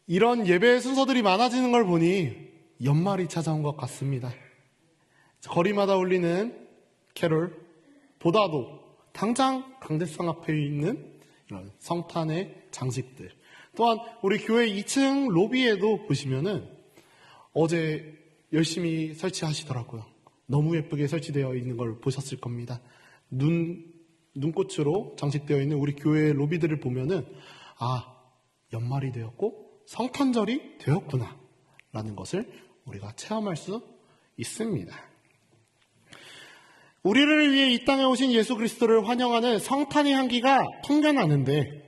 이런 예배 순서들이 많아지는 걸 보니 연말이 찾아온 것 같습니다. 거리마다 울리는 캐롤보다도 당장 강대상 앞에 있는 이런 성탄의 장식들, 또한 우리 교회 2층 로비에도 보시면은 어제 열심히 설치하시더라고요. 너무 예쁘게 설치되어 있는 걸 보셨을 겁니다. 눈꽃으로 장식되어 있는 우리 교회 로비들을 보면은 연말이 되었고 성탄절이 되었구나 라는 것을 우리가 체험할 수 있습니다. 우리를 위해 이 땅에 오신 예수 그리스도를 환영하는 성탄의 향기가 풍겨나는데,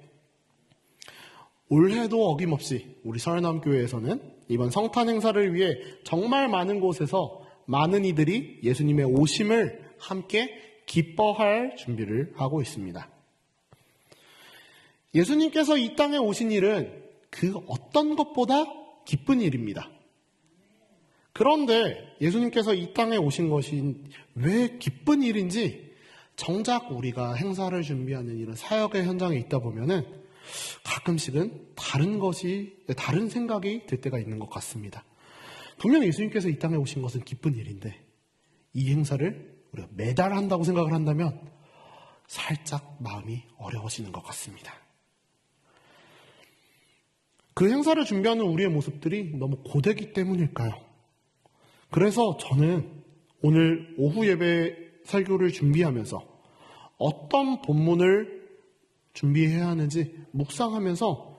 올해도 어김없이 우리 서울남교회에서는 이번 성탄 행사를 위해 정말 많은 곳에서 많은 이들이 예수님의 오심을 함께 기뻐할 준비를 하고 있습니다. 예수님께서 이 땅에 오신 일은 그 어떤 것보다 기쁜 일입니다. 그런데 예수님께서 이 땅에 오신 것이 왜 기쁜 일인지 정작 우리가 행사를 준비하는 이런 사역의 현장에 있다 보면은 가끔씩은 다른 생각이 들 때가 있는 것 같습니다. 분명 예수님께서 이 땅에 오신 것은 기쁜 일인데 이 행사를 우리가 매달 한다고 생각을 한다면 살짝 마음이 어려워지는 것 같습니다. 그 행사를 준비하는 우리의 모습들이 너무 고되기 때문일까요? 그래서 저는 오늘 오후 예배 설교를 준비하면서 어떤 본문을 준비해야 하는지 묵상하면서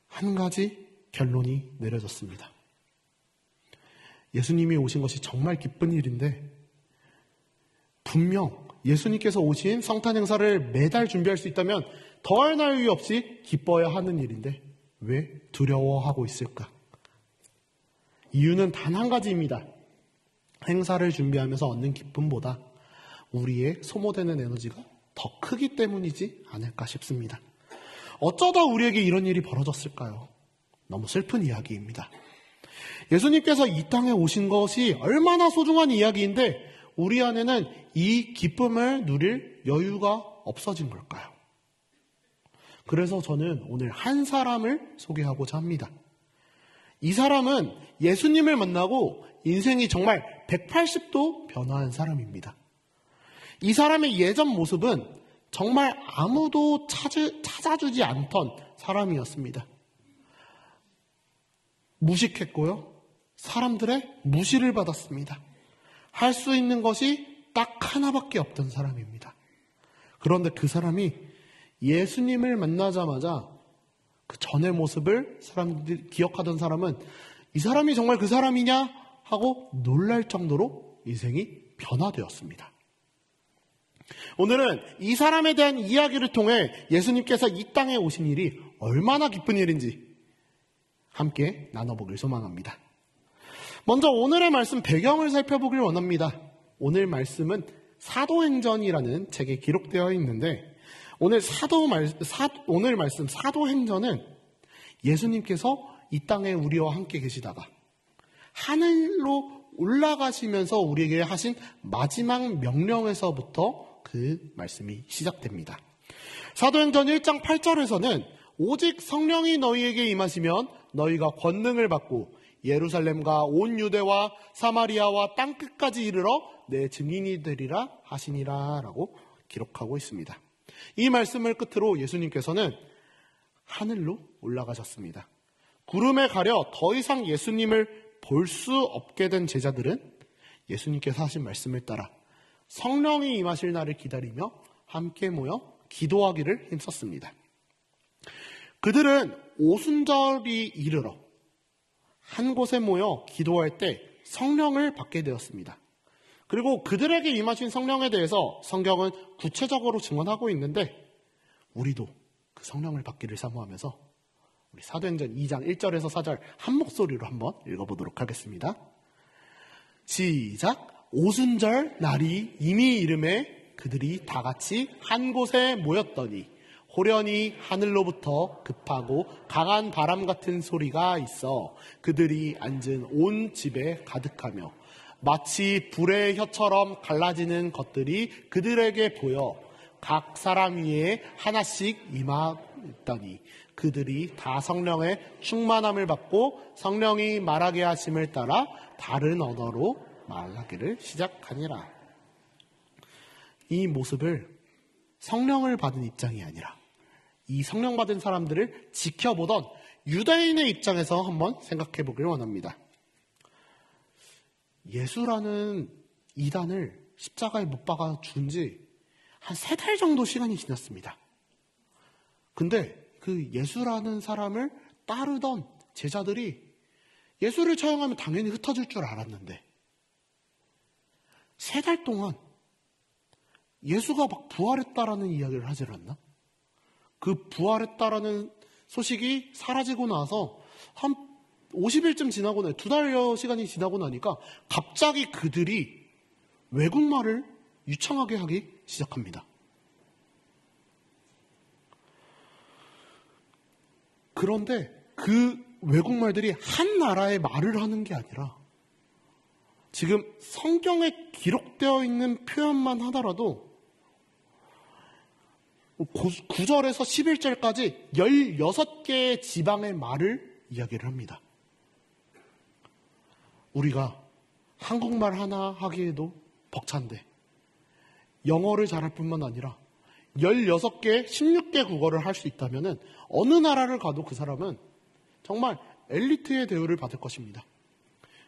한 가지 결론이 내려졌습니다. 예수님이 오신 것이 정말 기쁜 일인데 분명 예수님께서 오신 성탄 행사를 매달 준비할 수 있다면 더할 나위 없이 기뻐야 하는 일인데 왜 두려워하고 있을까? 이유는 단 한 가지입니다. 행사를 준비하면서 얻는 기쁨보다 우리의 소모되는 에너지가 더 크기 때문이지 않을까 싶습니다. 어쩌다 우리에게 이런 일이 벌어졌을까요? 너무 슬픈 이야기입니다. 예수님께서 이 땅에 오신 것이 얼마나 소중한 이야기인데 우리 안에는 이 기쁨을 누릴 여유가 없어진 걸까요? 그래서 저는 오늘 한 사람을 소개하고자 합니다. 이 사람은 예수님을 만나고 인생이 정말 180도 변화한 사람입니다. 이 사람의 예전 모습은 정말 아무도 찾아주지 않던 사람이었습니다. 무식했고요. 사람들의 무시를 받았습니다. 할 수 있는 것이 딱 하나밖에 없던 사람입니다. 그런데 그 사람이 예수님을 만나자마자 그 전의 모습을 사람들이 기억하던 사람은 이 사람이 정말 그 사람이냐 하고 놀랄 정도로 인생이 변화되었습니다. 오늘은 이 사람에 대한 이야기를 통해 예수님께서 이 땅에 오신 일이 얼마나 기쁜 일인지 함께 나눠보길 소망합니다. 먼저 오늘의 말씀 배경을 살펴보길 원합니다. 오늘 말씀은 사도행전이라는 책에 기록되어 있는데 오늘 말씀 사도행전은 예수님께서 이 땅에 우리와 함께 계시다가 하늘로 올라가시면서 우리에게 하신 마지막 명령에서부터 그 말씀이 시작됩니다. 사도행전 1장 8절에서는 오직 성령이 너희에게 임하시면 너희가 권능을 받고 예루살렘과 온 유대와 사마리아와 땅끝까지 이르러 내 증인이 되리라 하시니라 라고 기록하고 있습니다. 이 말씀을 끝으로 예수님께서는 하늘로 올라가셨습니다. 구름에 가려 더 이상 예수님을 볼 수 없게 된 제자들은 예수님께서 하신 말씀을 따라 성령이 임하실 날을 기다리며 함께 모여 기도하기를 힘썼습니다. 그들은 오순절이 이르러 한 곳에 모여 기도할 때 성령을 받게 되었습니다. 그리고 그들에게 임하신 성령에 대해서 성경은 구체적으로 증언하고 있는데 우리도 그 성령을 받기를 사모하면서 우리 사도행전 2장 1절에서 4절 한 목소리로 한번 읽어보도록 하겠습니다. 시작. 오순절 날이 이미 이름에 그들이 다 같이 한 곳에 모였더니 호련히 하늘로부터 급하고 강한 바람 같은 소리가 있어 그들이 앉은 온 집에 가득하며 마치 불의 혀처럼 갈라지는 것들이 그들에게 보여 각 사람 위에 하나씩 있다니 그들이 다 성령의 충만함을 받고 성령이 말하게 하심을 따라 다른 언어로 말하기를 시작하니라. 이 모습을 성령을 받은 입장이 아니라 이 성령 받은 사람들을 지켜보던 유다인의 입장에서 한번 생각해 보길 원합니다. 예수라는 이단을 십자가에 못 박아 죽은 지 한 3달 정도 시간이 지났습니다. 근데 그 예수라는 사람을 따르던 제자들이 예수를 처형하면 당연히 흩어질 줄 알았는데 3달 동안 예수가 막 부활했다라는 이야기를 하지 않았나? 그 부활했다라는 소식이 사라지고 나서 한 50일쯤 지나고 2달여 시간이 지나고 나니까 갑자기 그들이 외국말을 유창하게 하기 시작합니다. 그런데 그 외국말들이 한 나라의 말을 하는 게 아니라 지금 성경에 기록되어 있는 표현만 하더라도 9절에서 11절까지 16개의 지방의 말을 이야기를 합니다. 우리가 한국말 하나 하기에도 벅찬데 영어를 잘할 뿐만 아니라 16개, 16개 국어를 할 수 있다면 어느 나라를 가도 그 사람은 정말 엘리트의 대우를 받을 것입니다.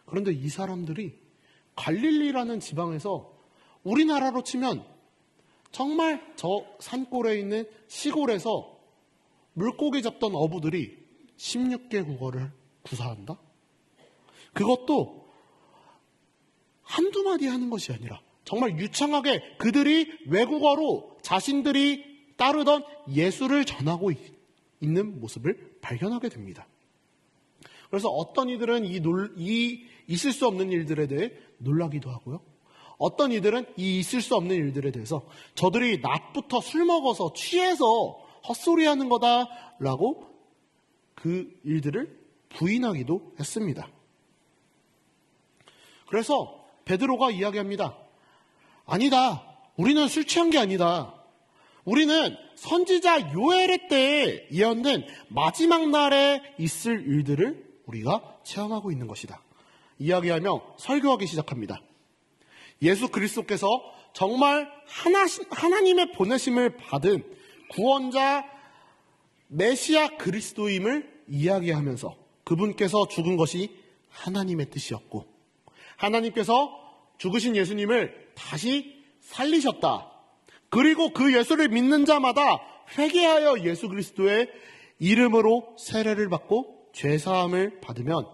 그런데 이 사람들이 갈릴리라는 지방에서 우리나라로 치면 정말 저 산골에 있는 시골에서 물고기 잡던 어부들이 16개 국어를 구사한다? 그것도 한두 마디 하는 것이 아니라 정말 유창하게 그들이 외국어로 자신들이 따르던 예수를 전하고 있는 모습을 발견하게 됩니다. 그래서 어떤 이들은 이 있을 수 없는 일들에 대해 놀라기도 하고요. 어떤 이들은 이 있을 수 없는 일들에 대해서 저들이 낮부터 술 먹어서 취해서 헛소리하는 거다라고 그 일들을 부인하기도 했습니다. 그래서 베드로가 이야기합니다. 아니다. 우리는 술 취한 게 아니다. 우리는 선지자 요엘의 때에 예언된 마지막 날에 있을 일들을 우리가 체험하고 있는 것이다. 이야기하며 설교하기 시작합니다. 예수 그리스도께서 정말 하나님의 보내심을 받은 구원자 메시아 그리스도임을 이야기하면서 그분께서 죽은 것이 하나님의 뜻이었고 하나님께서 죽으신 예수님을 다시 살리셨다. 그리고 그 예수를 믿는 자마다 회개하여 예수 그리스도의 이름으로 세례를 받고 죄사함을 받으면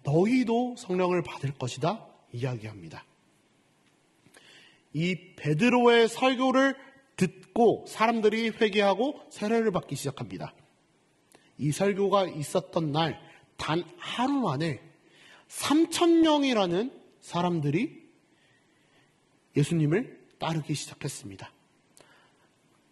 너희도 성령을 받을 것이다 이야기합니다. 이 베드로의 설교를 듣고 사람들이 회개하고 세례를 받기 시작합니다. 이 설교가 있었던 날 단 하루 만에 3,000명이라는 사람들이 예수님을 따르기 시작했습니다.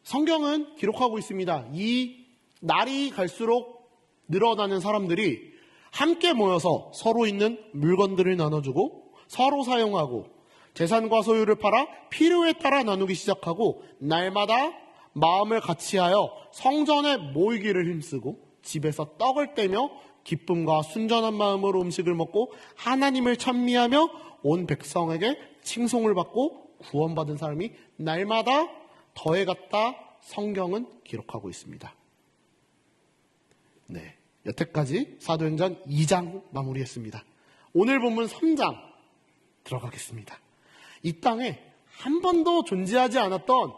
성경은 기록하고 있습니다. 이 날이 갈수록 늘어나는 사람들이 함께 모여서 서로 있는 물건들을 나눠주고 서로 사용하고 재산과 소유를 팔아 필요에 따라 나누기 시작하고 날마다 마음을 같이하여 성전에 모이기를 힘쓰고 집에서 떡을 떼며 기쁨과 순전한 마음으로 음식을 먹고 하나님을 찬미하며 온 백성에게 칭송을 받고 구원받은 사람이 날마다 더해갔다 성경은 기록하고 있습니다. 네, 여태까지 사도행전 2장 마무리했습니다. 오늘 본문 3장 들어가겠습니다. 이 땅에 한 번도 존재하지 않았던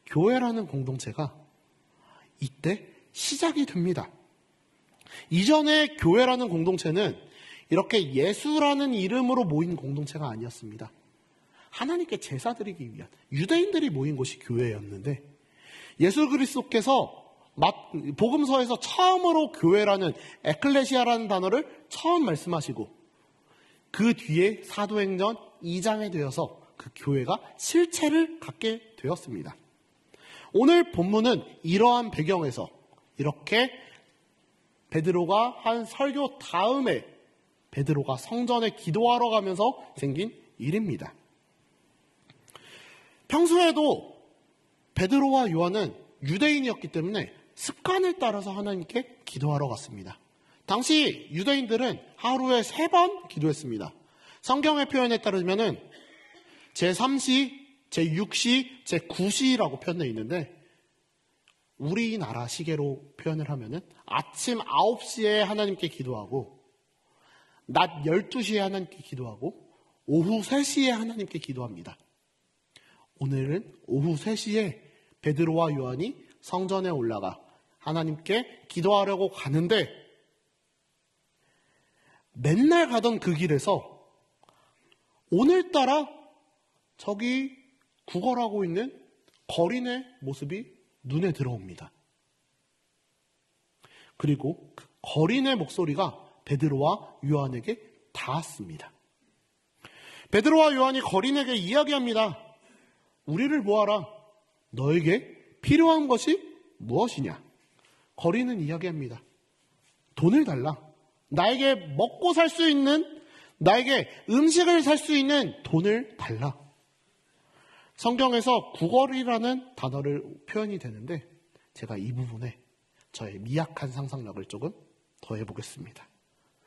교회라는 공동체가 이때 시작이 됩니다. 이전에 교회라는 공동체는 이렇게 예수라는 이름으로 모인 공동체가 아니었습니다. 하나님께 제사 드리기 위한 유대인들이 모인 곳이 교회였는데 예수 그리스도께서 복음서에서 처음으로 교회라는 에클레시아라는 단어를 처음 말씀하시고 그 뒤에 사도행전 2장에 되어서 그 교회가 실체를 갖게 되었습니다. 오늘 본문은 이러한 배경에서 이렇게 베드로가 한 설교 다음에 베드로가 성전에 기도하러 가면서 생긴 일입니다. 평소에도 베드로와 요한은 유대인이었기 때문에 습관을 따라서 하나님께 기도하러 갔습니다. 당시 유대인들은 하루에 3번 기도했습니다. 성경의 표현에 따르면은 제3시, 제6시, 제9시라고 표현되어 있는데 우리나라 시계로 표현을 하면은 아침 9시에 하나님께 기도하고 낮 12시에 하나님께 기도하고 오후 3시에 하나님께 기도합니다. 오늘은 오후 3시에 베드로와 요한이 성전에 올라가 하나님께 기도하려고 가는데 맨날 가던 그 길에서 오늘따라 저기 구걸하고 있는 거린의 모습이 눈에 들어옵니다. 그리고 그 거린의 목소리가 베드로와 요한에게 닿았습니다. 베드로와 요한이 거린에게 이야기합니다. 우리를 보아라. 너에게 필요한 것이 무엇이냐? 거린은 이야기합니다. 돈을 달라. 나에게 먹고 살 수 있는, 나에게 음식을 살 수 있는 돈을 달라. 성경에서 구걸이라는 단어를 표현이 되는데 제가 이 부분에 저의 미약한 상상력을 조금 더해보겠습니다.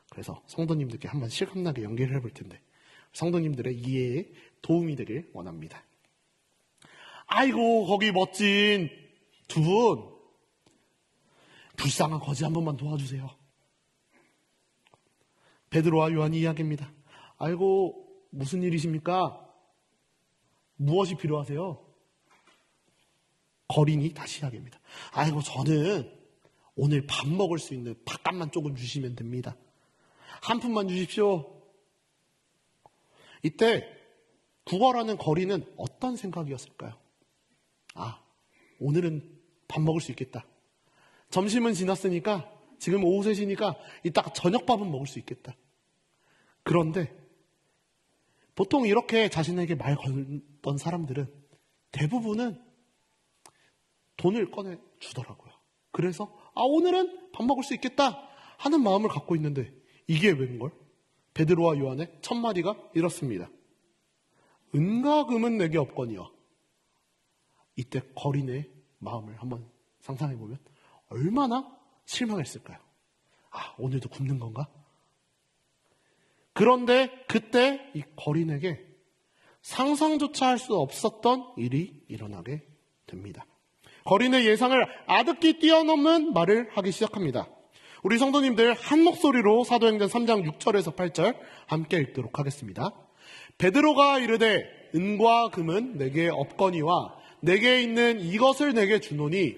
그래서 성도님들께 한번 실감나게 연기를 해볼 텐데 성도님들의 이해에 도움이 되길 원합니다. 아이고 거기 멋진 두 분 불쌍한 거지 한 번만 도와주세요. 베드로와 요한이 이야기합니다. 아이고 무슨 일이십니까? 무엇이 필요하세요? 거린이 다시 이야기합니다. 아이고 저는 오늘 밥 먹을 수 있는 밥값만 조금 주시면 됩니다. 한 푼만 주십시오. 이때 구걸하는 거린은 어떤 생각이었을까요? 아, 오늘은 밥 먹을 수 있겠다. 점심은 지났으니까 지금 오후 3시니까 이따가 저녁밥은 먹을 수 있겠다. 그런데 보통 이렇게 자신에게 말 걸던 사람들은 대부분은 돈을 꺼내 주더라고요. 그래서 오늘은 밥 먹을 수 있겠다 하는 마음을 갖고 있는데 이게 웬걸? 베드로와 요한의 첫 마디가 이렇습니다. 은과 금은 내게 없거니와. 이때 거린의 마음을 한번 상상해보면 얼마나 실망했을까요? 오늘도 굶는 건가? 그런데 그때 이 거린에게 상상조차 할 수 없었던 일이 일어나게 됩니다. 거린의 예상을 아득히 뛰어넘는 말을 하기 시작합니다. 우리 성도님들 한 목소리로 사도행전 3장 6절에서 8절 함께 읽도록 하겠습니다. 베드로가 이르되 은과 금은 내게 없거니와 내게 있는 이것을 내게 주노니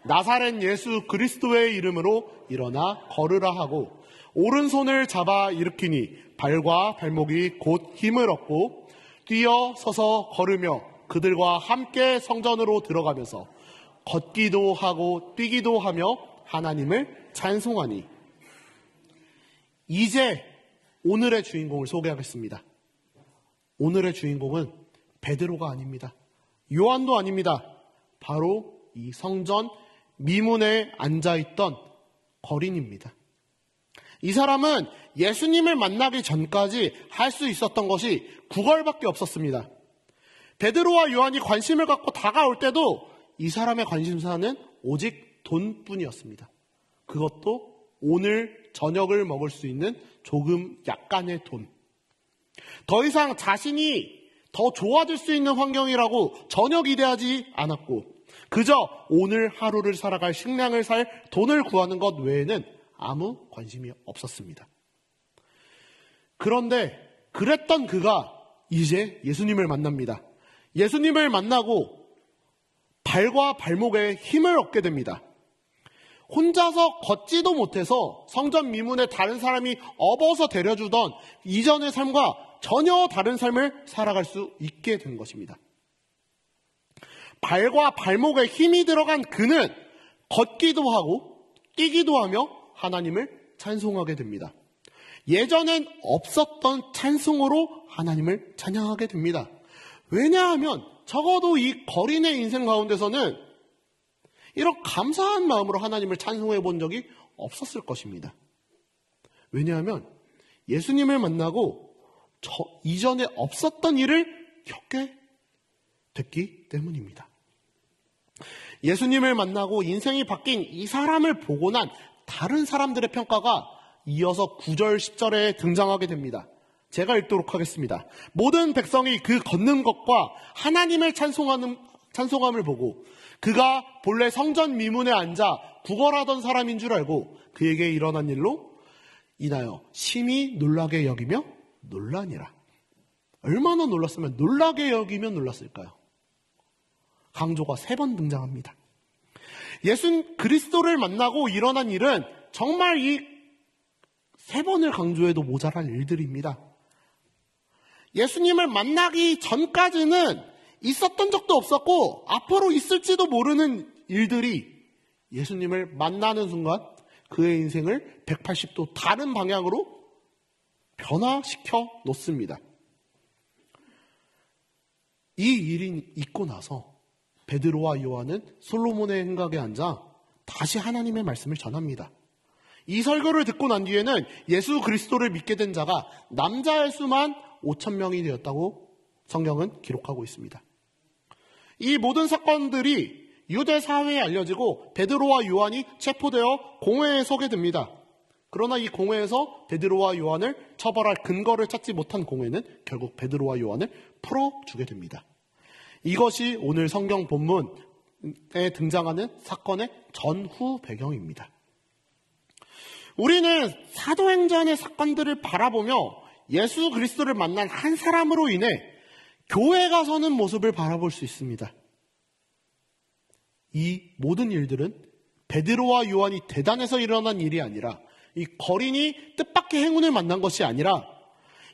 나사렛 예수 그리스도의 이름으로 일어나 걸으라 하고 오른손을 잡아 일으키니 발과 발목이 곧 힘을 얻고 뛰어 서서 걸으며 그들과 함께 성전으로 들어가면서 걷기도 하고 뛰기도 하며 하나님을 찬송하니. 이제 오늘의 주인공을 소개하겠습니다. 오늘의 주인공은 베드로가 아닙니다. 요한도 아닙니다. 바로 이 성전 미문에 앉아있던 거린입니다. 이 사람은 예수님을 만나기 전까지 할 수 있었던 것이 구걸밖에 없었습니다. 베드로와 요한이 관심을 갖고 다가올 때도 이 사람의 관심사는 오직 돈뿐이었습니다. 그것도 오늘 저녁을 먹을 수 있는 조금 약간의 돈. 더 이상 자신이 더 좋아질 수 있는 환경이라고 전혀 기대하지 않았고 그저 오늘 하루를 살아갈 식량을 살 돈을 구하는 것 외에는 아무 관심이 없었습니다. 그런데 그랬던 그가 이제 예수님을 만납니다. 예수님을 만나고 발과 발목에 힘을 얻게 됩니다. 혼자서 걷지도 못해서 성전 미문에 다른 사람이 업어서 데려주던 이전의 삶과 전혀 다른 삶을 살아갈 수 있게 된 것입니다. 발과 발목에 힘이 들어간 그는 걷기도 하고 뛰기도 하며 하나님을 찬송하게 됩니다. 예전엔 없었던 찬송으로 하나님을 찬양하게 됩니다. 왜냐하면 적어도 이 거린의 인생 가운데서는 이런 감사한 마음으로 하나님을 찬송해 본 적이 없었을 것입니다. 왜냐하면 예수님을 만나고 이전에 없었던 일을 겪게 됐기 때문입니다. 예수님을 만나고 인생이 바뀐 이 사람을 보고 난 다른 사람들의 평가가 이어서 9절, 10절에 등장하게 됩니다. 제가 읽도록 하겠습니다. 모든 백성이 그 걷는 것과 하나님을 찬송함을 보고 그가 본래 성전 미문에 앉아 구걸하던 사람인 줄 알고 그에게 일어난 일로 인하여 심히 놀라게 여기며 놀라니라. 얼마나 놀랐으면 놀라게 여기며 놀랐을까요? 강조가 3번 등장합니다. 예수 그리스도를 만나고 일어난 일은 정말 이 3번을 강조해도 모자랄 일들입니다. 예수님을 만나기 전까지는 있었던 적도 없었고 앞으로 있을지도 모르는 일들이 예수님을 만나는 순간 그의 인생을 180도 다른 방향으로 변화시켜 놓습니다. 이 일이 있고 나서 베드로와 요한은 솔로몬의 행각에 앉아 다시 하나님의 말씀을 전합니다. 이 설교를 듣고 난 뒤에는 예수 그리스도를 믿게 된 자가 남자의 수만 5,000명이 되었다고 성경은 기록하고 있습니다. 이 모든 사건들이 유대 사회에 알려지고 베드로와 요한이 체포되어 공회에 서게 됩니다. 그러나 이 공회에서 베드로와 요한을 처벌할 근거를 찾지 못한 공회는 결국 베드로와 요한을 풀어주게 됩니다. 이것이 오늘 성경 본문에 등장하는 사건의 전후 배경입니다. 우리는 사도행전의 사건들을 바라보며 예수 그리스도를 만난 한 사람으로 인해 교회가 서는 모습을 바라볼 수 있습니다. 이 모든 일들은 베드로와 요한이 대단해서 일어난 일이 아니라 이 거린이 뜻밖의 행운을 만난 것이 아니라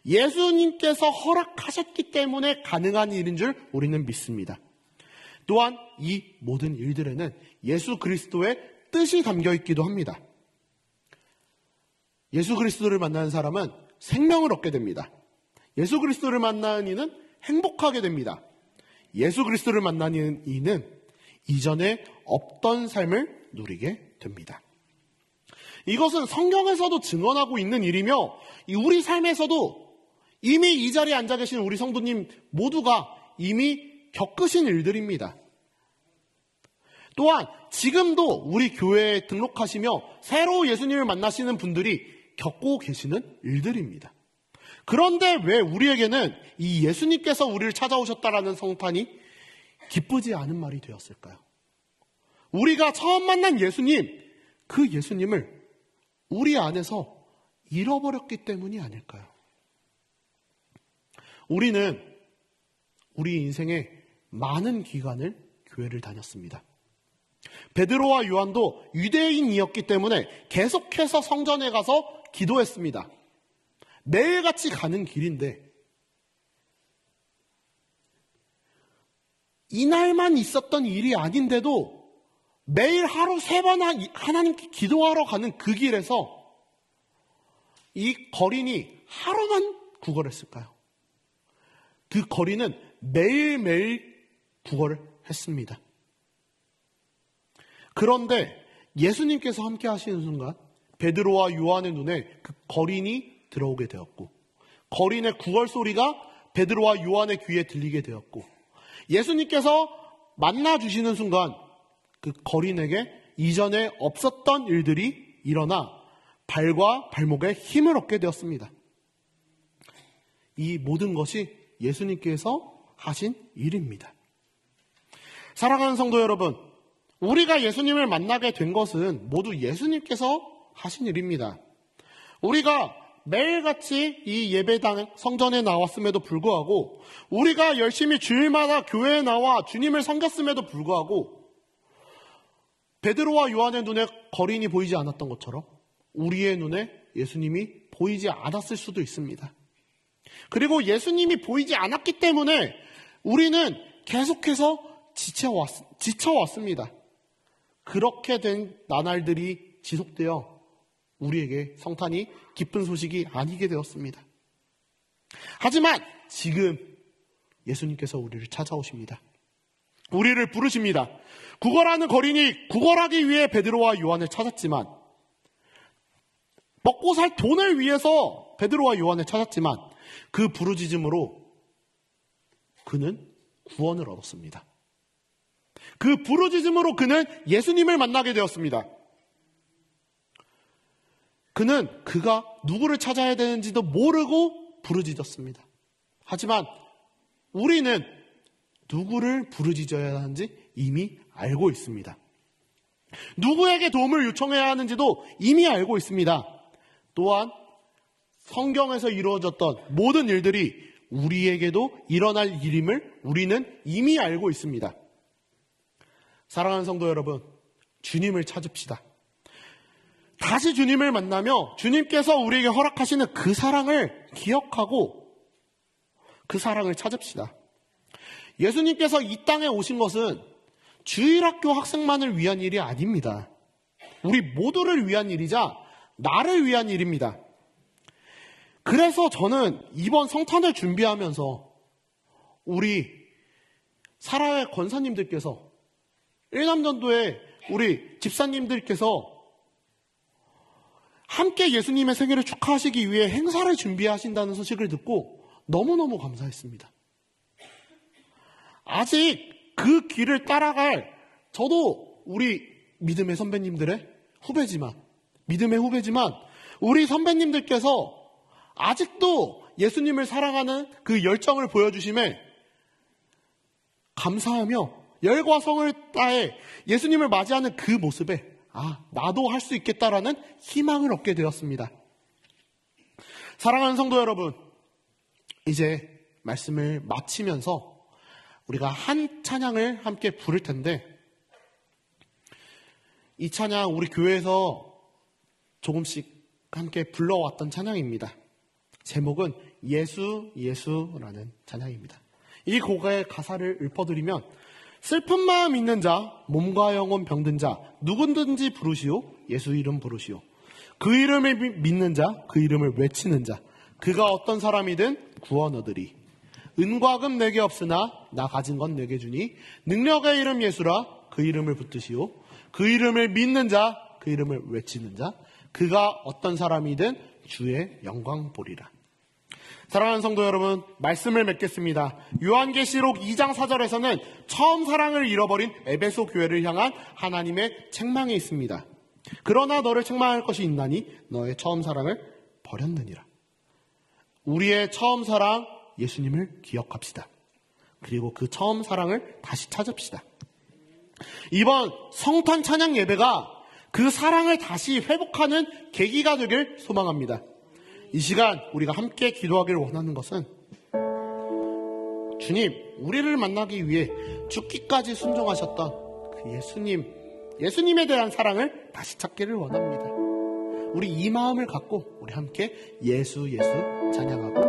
예수님께서 허락하셨기 때문에 가능한 일인 줄 우리는 믿습니다. 또한 이 모든 일들에는 예수 그리스도의 뜻이 담겨 있기도 합니다. 예수 그리스도를 만나는 사람은 생명을 얻게 됩니다. 예수 그리스도를 만나는 이는 행복하게 됩니다. 예수 그리스도를 만나는 이는 이전에 없던 삶을 누리게 됩니다. 이것은 성경에서도 증언하고 있는 일이며 우리 삶에서도 이미 이 자리에 앉아 계신 우리 성도님 모두가 이미 겪으신 일들입니다. 또한 지금도 우리 교회에 등록하시며 새로 예수님을 만나시는 분들이 겪고 계시는 일들입니다. 그런데 왜 우리에게는 이 예수님께서 우리를 찾아오셨다라는 성탄이 기쁘지 않은 말이 되었을까요? 우리가 처음 만난 예수님, 그 예수님을 우리 안에서 잃어버렸기 때문이 아닐까요? 우리는 우리 인생의 많은 기간을 교회를 다녔습니다. 베드로와 요한도 유대인이었기 때문에 계속해서 성전에 가서 기도했습니다. 매일같이 가는 길인데 이날만 있었던 일이 아닌데도 매일 하루 3번 하나님께 기도하러 가는 그 길에서 이 거린이 하루만 구걸했을까요? 그 거린은 매일매일 구걸을 했습니다. 그런데 예수님께서 함께 하시는 순간 베드로와 요한의 눈에 그 거린이 들어오게 되었고 거린의 구걸 소리가 베드로와 요한의 귀에 들리게 되었고 예수님께서 만나주시는 순간 그 거린에게 이전에 없었던 일들이 일어나 발과 발목에 힘을 얻게 되었습니다. 이 모든 것이 예수님께서 하신 일입니다. 사랑하는 성도 여러분, 우리가 예수님을 만나게 된 것은 모두 예수님께서 하신 일입니다. 우리가 매일같이 이 예배당 성전에 나왔음에도 불구하고 우리가 열심히 주일마다 교회에 나와 주님을 섬겼음에도 불구하고 베드로와 요한의 눈에 거린이 보이지 않았던 것처럼 우리의 눈에 예수님이 보이지 않았을 수도 있습니다. 그리고 예수님이 보이지 않았기 때문에 우리는 계속해서 지쳐왔습니다. 그렇게 된 나날들이 지속되어 우리에게 성탄이 기쁜 소식이 아니게 되었습니다. 하지만 지금 예수님께서 우리를 찾아오십니다. 우리를 부르십니다. 구걸하는 거린이 구걸하기 위해 베드로와 요한을 찾았지만 먹고 살 돈을 위해서 베드로와 요한을 찾았지만 그 부르짖음으로 그는 구원을 얻었습니다. 그 부르짖음으로 그는 예수님을 만나게 되었습니다. 그는 그가 누구를 찾아야 되는지도 모르고 부르짖었습니다. 하지만 우리는 누구를 부르짖어야 하는지 이미 알고 있습니다. 누구에게 도움을 요청해야 하는지도 이미 알고 있습니다. 또한 성경에서 이루어졌던 모든 일들이 우리에게도 일어날 일임을 우리는 이미 알고 있습니다. 사랑하는 성도 여러분, 주님을 찾읍시다. 다시 주님을 만나며 주님께서 우리에게 허락하시는 그 사랑을 기억하고 그 사랑을 찾읍시다. 예수님께서 이 땅에 오신 것은 주일학교 학생만을 위한 일이 아닙니다. 우리 모두를 위한 일이자 나를 위한 일입니다. 그래서 저는 이번 성탄을 준비하면서 우리 사라의 권사님들께서, 일남전도의 우리 집사님들께서 함께 예수님의 생일을 축하하시기 위해 행사를 준비하신다는 소식을 듣고 너무너무 감사했습니다. 아직 그 길을 따라갈, 저도 우리 믿음의 선배님들의 후배지만, 믿음의 후배지만 우리 선배님들께서 아직도 예수님을 사랑하는 그 열정을 보여주심에 감사하며 열과 성을 다해 예수님을 맞이하는 그 모습에 나도 할 수 있겠다라는 희망을 얻게 되었습니다. 사랑하는 성도 여러분, 이제 말씀을 마치면서 우리가 한 찬양을 함께 부를 텐데, 이 찬양 우리 교회에서 조금씩 함께 불러왔던 찬양입니다. 제목은 예수 예수라는 찬양입니다. 이 곡의 가사를 읊어드리면, 슬픈 마음 있는 자, 몸과 영혼 병든 자, 누구든지 부르시오, 예수 이름 부르시오. 그 이름을 믿는 자, 그 이름을 외치는 자, 그가 어떤 사람이든 구원 얻으리. 은과 금 내게 없으나 나 가진 건 내게 주니 능력의 이름 예수라, 그 이름을 붙드시오. 그 이름을 믿는 자, 그 이름을 외치는 자, 그가 어떤 사람이든 주의 영광 보리라. 사랑하는 성도 여러분, 말씀을 맺겠습니다. 요한계시록 2장 4절에서는 처음 사랑을 잃어버린 에베소 교회를 향한 하나님의 책망이 있습니다. 그러나 너를 책망할 것이 있나니 너의 처음 사랑을 버렸느니라. 우리의 처음 사랑 예수님을 기억합시다. 그리고 그 처음 사랑을 다시 찾읍시다. 이번 성탄 찬양 예배가 그 사랑을 다시 회복하는 계기가 되길 소망합니다. 이 시간 우리가 함께 기도하기를 원하는 것은, 주님, 우리를 만나기 위해 죽기까지 순종하셨던 그 예수님에 대한 사랑을 다시 찾기를 원합니다. 우리 이 마음을 갖고 우리 함께 예수 찬양하고